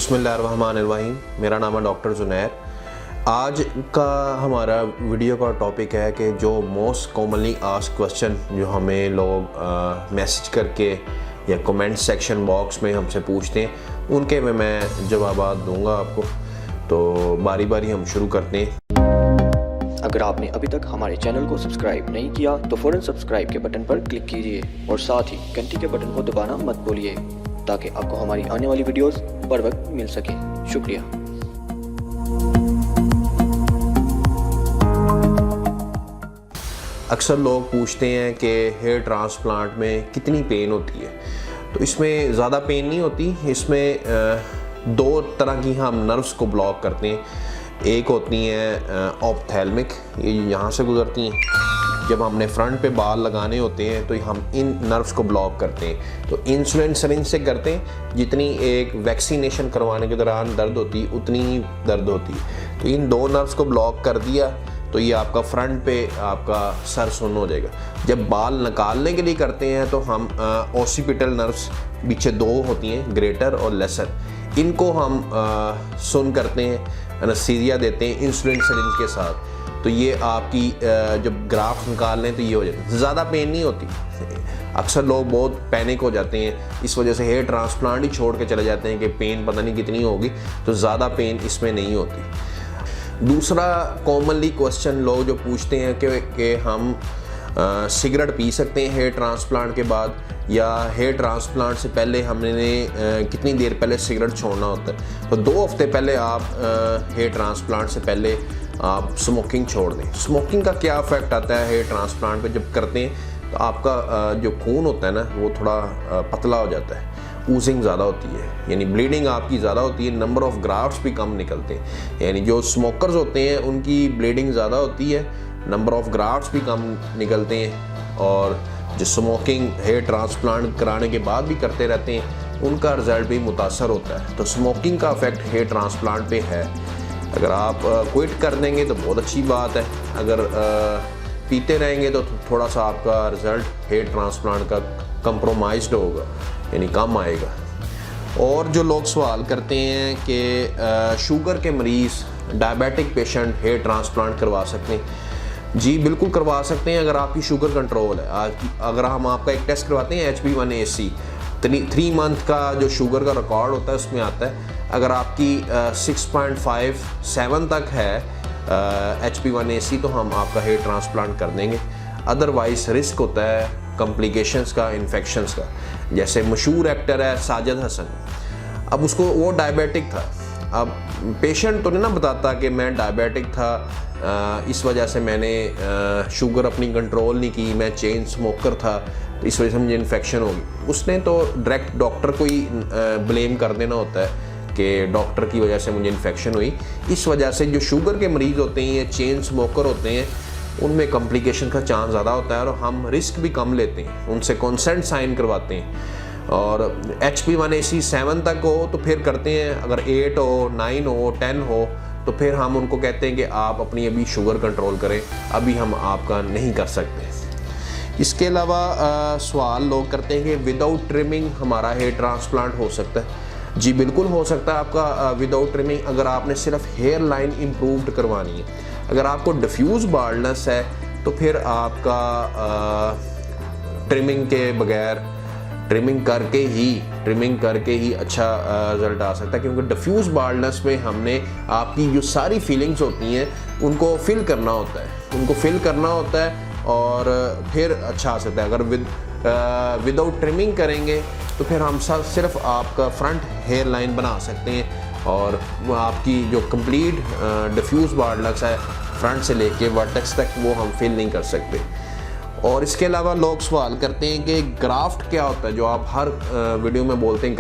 बिस्मिल्लाहिर्रहमानिर्रहीम। मेरा नाम है डॉक्टर जुनैर। आज का हमारा वीडियो का टॉपिक है कि जो मोस्ट कॉमनली आस्क्ड क्वेश्चन जो हमें लोग मैसेज करके या कमेंट सेक्शन बॉक्स में हमसे पूछते हैं, उनके में मैं जवाब दूंगा आपको। तो बारी बारी हम शुरू करते हैं। अगर आपने अभी तक हमारे चैनल को सब्सक्राइब नहीं किया तो फ़ौरन सब्सक्राइब के बटन पर क्लिक कीजिए और साथ ही घंटी के बटन को दबाना मत भूलिए ताकि आपको हमारी आने वाली वीडियोस बर वक्त मिल सके। शुक्रिया। अक्सर लोग पूछते हैं कि हेयर ट्रांसप्लांट में कितनी पेन होती है। तो इसमें ज़्यादा पेन नहीं होती। इसमें दो तरह की हम नर्व्स को ब्लॉक करते हैं। एक होती हैं ऑप्थेल्मिक, ये यहाँ से गुजरती हैं। जब हमने फ्रंट पे बाल लगाने होते हैं तो हम इन नर्व्स को ब्लॉक करते हैं। तो इंसुलिन सिरिंज से करते हैं। जितनी एक वैक्सीनेशन करवाने के दौरान दर्द होती है उतनी ही दर्द होती है। तो इन दो नर्व्स को ब्लॉक कर दिया तो ये आपका फ्रंट पे आपका सर सुन्न हो जाएगा। जब बाल निकालने के लिए करते हैं तो हम ऑसिपिटल नर्व्स पीछे दो होती हैं, ग्रेटर और लेसर, इनको हम सुन्न करते हैं, एनेस्थीसिया देते हैं इंसुलिन सिरिंज के साथ। तो ये आपकी जब ग्राफ्ट निकाल लें तो ये हो जाता है। ज़्यादा पेन नहीं होती। अक्सर लोग बहुत पैनिक हो जाते हैं, इस वजह से हेयर ट्रांसप्लांट ही छोड़ के चले जाते हैं कि पेन पता नहीं कितनी होगी। तो ज़्यादा पेन इसमें नहीं होती। दूसरा कॉमनली क्वेश्चन लोग जो पूछते हैं कि हम सिगरेट पी सकते हैं हेयर ट्रांसप्लांट के बाद, या हेयर ट्रांसप्लांट से पहले हमने कितनी देर पहले सिगरेट छोड़ना होता है। तो 2 हफ्ते पहले आप हेयर ट्रांसप्लांट से पहले आप स्मोकिंग छोड़ दें। स्मोकिंग का क्या इफेक्ट आता है हेयर ट्रांसप्लांट पे जब करते हैं, तो आपका जो खून होता है ना वो थोड़ा पतला हो जाता है, ऊजिंग ज़्यादा होती है, यानी ब्लीडिंग आपकी ज़्यादा होती है, नंबर ऑफ़ ग्राफ्ट्स भी कम निकलते हैं। यानी जो स्मोकर्स होते हैं उनकी ब्लीडिंग ज़्यादा होती है, नंबर ऑफ़ ग्राफ्ट्स भी कम निकलते हैं। और जो स्मोकिंग हेयर ट्रांसप्लांट कराने के बाद भी करते रहते हैं उनका रिज़ल्ट भी मुतासर होता है। तो स्मोकिंग का इफेक्ट हेयर ट्रांसप्लांट पे है। अगर आप क्विट कर देंगे तो बहुत अच्छी बात है। अगर पीते रहेंगे तो थोड़ा सा आपका रिज़ल्ट हेयर ट्रांसप्लांट का कंप्रोमाइज्ड होगा, यानी कम आएगा। और जो लोग सवाल करते हैं कि शुगर के मरीज़, डायबिटिक पेशेंट हेयर ट्रांसप्लांट करवा सकते हैं। जी बिल्कुल करवा सकते हैं अगर आपकी शुगर कंट्रोल है। अगर हम आपका एक टेस्ट करवाते हैं HB1AC, 3 मंथ का जो शुगर का रिकॉर्ड होता है उसमें आता है। अगर आपकी 6.57 तक है HB1AC तो हम आपका हेयर ट्रांसप्लांट कर देंगे। अदरवाइज रिस्क होता है कॉम्प्लिकेशंस का, इन्फेक्शंस का। जैसे मशहूर एक्टर है साजिद हसन, अब वो डायबिटिक था। अब पेशेंट तो नहीं ना बताता कि मैं डायबिटिक था, इस वजह से मैंने शुगर अपनी कंट्रोल नहीं की, मैं चेन स्मोकर था, तो इस वजह से मुझे इन्फेक्शन होगी। उसने तो डायरेक्ट डॉक्टर को ही ब्लेम कर देना होता है कि डॉक्टर की वजह से मुझे इन्फेक्शन हुई। इस वजह से जो शुगर के मरीज़ होते हैं या चेन स्मोकर होते हैं उनमें कॉम्प्लिकेशन का चांस ज़्यादा होता है और हम रिस्क भी कम लेते हैं, उनसे कंसेंट साइन करवाते हैं। और HB1AC 7 तक हो तो फिर करते हैं, अगर 8 हो, 9 हो, 10 हो तो फिर हम उनको कहते हैं कि आप अपनी अभी शुगर कंट्रोल करें, अभी हम आपका नहीं कर सकते। इसके अलावा सवाल लोग करते हैं कि विदाउट ट्रिमिंग हमारा हेयर ट्रांसप्लांट हो सकता है। जी बिल्कुल हो सकता है आपका विदाउट ट्रिमिंग, अगर आपने सिर्फ हेयर लाइन इम्प्रूव्ड करवानी है। अगर आपको डिफ्यूज़ बाल्डनेस है तो फिर आपका ट्रिमिंग के बगैर, ट्रिमिंग करके ही अच्छा रिजल्ट आ सकता है। क्योंकि डिफ्यूज़ बाल्डनेस में हमने आपकी जो सारी फीलिंग्स होती हैं उनको फिल करना होता है और फिर अच्छा आ सकता है। अगर विदाउट ट्रिमिंग करेंगे तो फिर हम सिर्फ आपका फ्रंट हेयर लाइन बना सकते हैं और आपकी जो कंप्लीट डिफ्यूज़ बाल्डनेस है फ्रंट से लेके वर्टेक्स तक वो हम फिल नहीं कर सकते। और इसके अलावा लोग सवाल करते हैं कि ग्राफ्ट क्या होता है, जो आप हर वीडियो में बोलते हैं।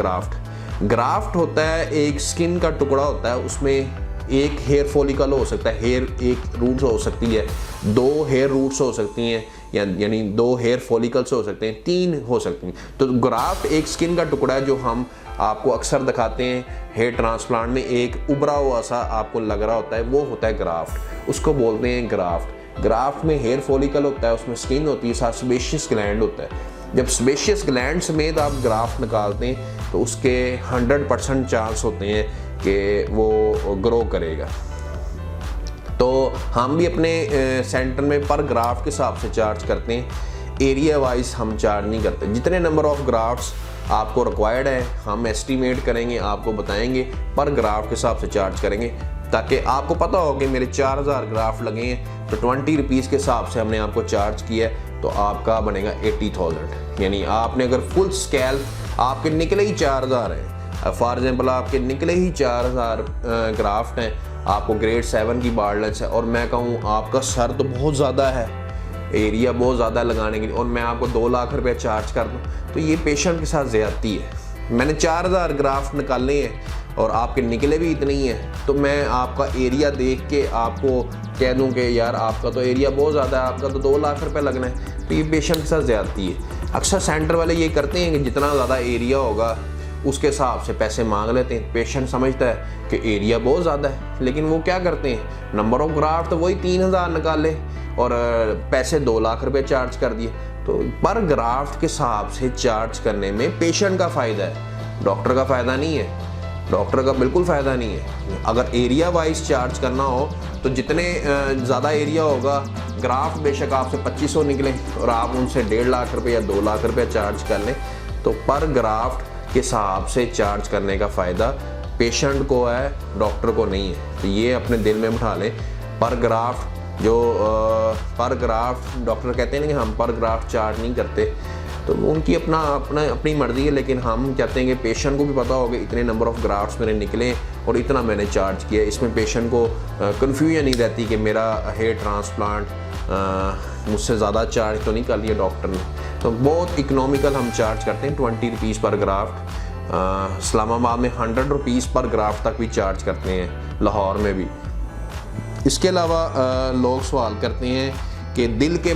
ग्राफ्ट होता है एक स्किन का टुकड़ा होता है, उसमें एक हेयर फॉलिकल हो सकता है, हेयर एक रूट्स हो सकती है, 2 हेयर रूट्स हो सकती हैं, यानी 2 हेयर फॉलिकल्स हो सकते हैं, 3 हो सकती हैं। तो ग्राफ्ट एक स्किन का टुकड़ा है जो हम आपको अक्सर दिखाते हैं हेयर ट्रांसप्लांट में, एक उभरा हुआ सा आपको लग रहा होता है, वो होता है ग्राफ्ट, उसको बोलते हैं ग्राफ्ट। ग्राफ्ट में हेयर फॉलिकल होता है, उसमें स्किन होती है, साथ सेबेशियस ग्लैंड होता है। जब स्पेशियस ग्लैंड समेत आप ग्राफ्ट निकालते हैं तो उसके 100% चांस होते हैं कि वो ग्रो करेगा। तो हम भी अपने सेंटर में पर ग्राफ्ट के हिसाब से चार्ज करते हैं, एरिया वाइज हम चार्ज नहीं करते। जितने नंबर ऑफ ग्राफ्ट्स आपको रिक्वायर्ड है हम एस्टीमेट करेंगे, आपको बताएंगे, पर ग्राफ्ट के हिसाब से चार्ज करेंगे, ताकि आपको पता हो कि मेरे 4000 ग्राफ्ट लगे हैं तो 20 रुपीज़ के हिसाब से हमने आपको चार्ज किया है, तो आपका बनेगा 80,000। यानी आपने अगर फुल स्केल आपके निकले ही 4000 हैं, फॉर एग्जांपल आपके निकले ही 4000 ग्राफ्ट हैं, आपको ग्रेड 7 की बार्डलेंस है, और मैं कहूँ आपका सर तो बहुत ज़्यादा है, एरिया बहुत ज़्यादा लगाने के लिए, और मैं आपको 2 लाख रुपये चार्ज कर दूँ, तो ये पेशेंट के साथ ज़्यादती है। मैंने 4000 ग्राफ्ट निकाले हैं और आपके निकले भी इतने ही हैं, तो मैं आपका एरिया देख के आपको कह दूं कि यार आपका तो एरिया बहुत ज़्यादा है, आपका तो 2 लाख रुपए लगना है, तो ये पेशेंट के साथ ज़्यादती है। अक्सर सेंटर वाले ये करते हैं कि जितना ज़्यादा एरिया होगा उसके हिसाब से पैसे मांग लेते हैं। पेशेंट समझता है कि एरिया बहुत ज़्यादा है, लेकिन वो क्या करते हैं, नंबर ऑफ ग्राफ्ट तो वही 3000 निकाले और पैसे 2 लाख रुपए चार्ज कर दिए। तो पर ग्राफ्ट के हिसाब से चार्ज करने में पेशेंट का फ़ायदा है, डॉक्टर का फ़ायदा नहीं है, डॉक्टर का बिल्कुल फ़ायदा नहीं है। अगर एरिया वाइज चार्ज करना हो तो जितने ज़्यादा एरिया होगा, ग्राफ्ट बेशक आपसे 2500 निकले और आप उनसे 1.5 लाख रुपये या 2 लाख रुपये चार्ज कर लें, तो पर ग्राफ्ट के हिसाब से चार्ज करने का फ़ायदा पेशेंट को है, डॉक्टर को नहीं है। तो ये अपने दिल में बिठा लें। पर ग्राफ्ट पर ग्राफ्ट डॉक्टर कहते हैं ना कि हम पर ग्राफ्ट चार्ज नहीं करते, तो उनकी अपनी मर्ज़ी है, लेकिन हम कहते हैं कि पेशेंट को भी पता होगा इतने नंबर ऑफ़ ग्राफ्ट्स मेरे निकले और इतना मैंने चार्ज किया। इसमें पेशेंट को कन्फ्यूजन नहीं रहती कि मेरा हेयर ट्रांसप्लांट मुझसे ज़्यादा चार्ज तो नहीं कर लिया डॉक्टर ने। तो बहुत इकनॉमिकल हम चार्ज करते हैं, 20 रुपीज़ पर ग्राफ्ट। इस्लामाबाद में 100 रुपीज़ पर ग्राफ्ट तक भी चार्ज करते हैं, लाहौर में भी। इसके अलावा लोग सवाल करते हैं कि दिल के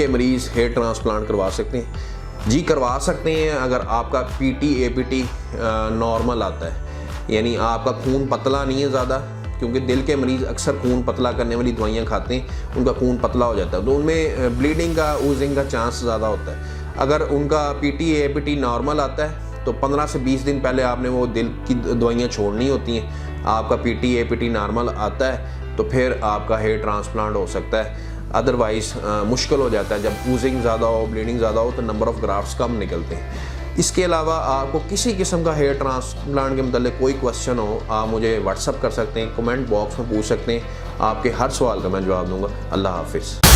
मरीज़ हेयर ट्रांसप्लांट करवा सकते हैं। जी करवा सकते हैं अगर आपका PT APT नॉर्मल आता है, यानी आपका खून पतला नहीं है ज़्यादा, क्योंकि दिल के मरीज़ अक्सर खून पतला करने वाली दवाइयाँ खाते हैं, उनका खून पतला हो जाता है, तो उनमें ब्लीडिंग का ऊजिंग का चांस ज़्यादा होता है। अगर उनका PT APT नॉर्मल आता है तो 15 से 20 दिन पहले आपने वो दिल की दवाइयाँ छोड़नी होती हैं। आपका PT APT नॉर्मल आता है तो फिर आपका हेयर ट्रांसप्लांट हो सकता है, अदरवाइज़ मुश्किल हो जाता है। जब ऊजिंग ज़्यादा हो, ब्लीडिंग ज़्यादा हो, तो नंबर ऑफ़ ग्राफ्ट्स कम निकलते हैं। इसके अलावा आपको किसी किस्म का हेयर ट्रांसप्लांट के मतलब कोई क्वेश्चन हो, आप मुझे व्हाट्सअप कर सकते हैं, कमेंट बॉक्स में पूछ सकते हैं, आपके हर सवाल का मैं जवाब दूंगा। अल्लाह हाफिज़।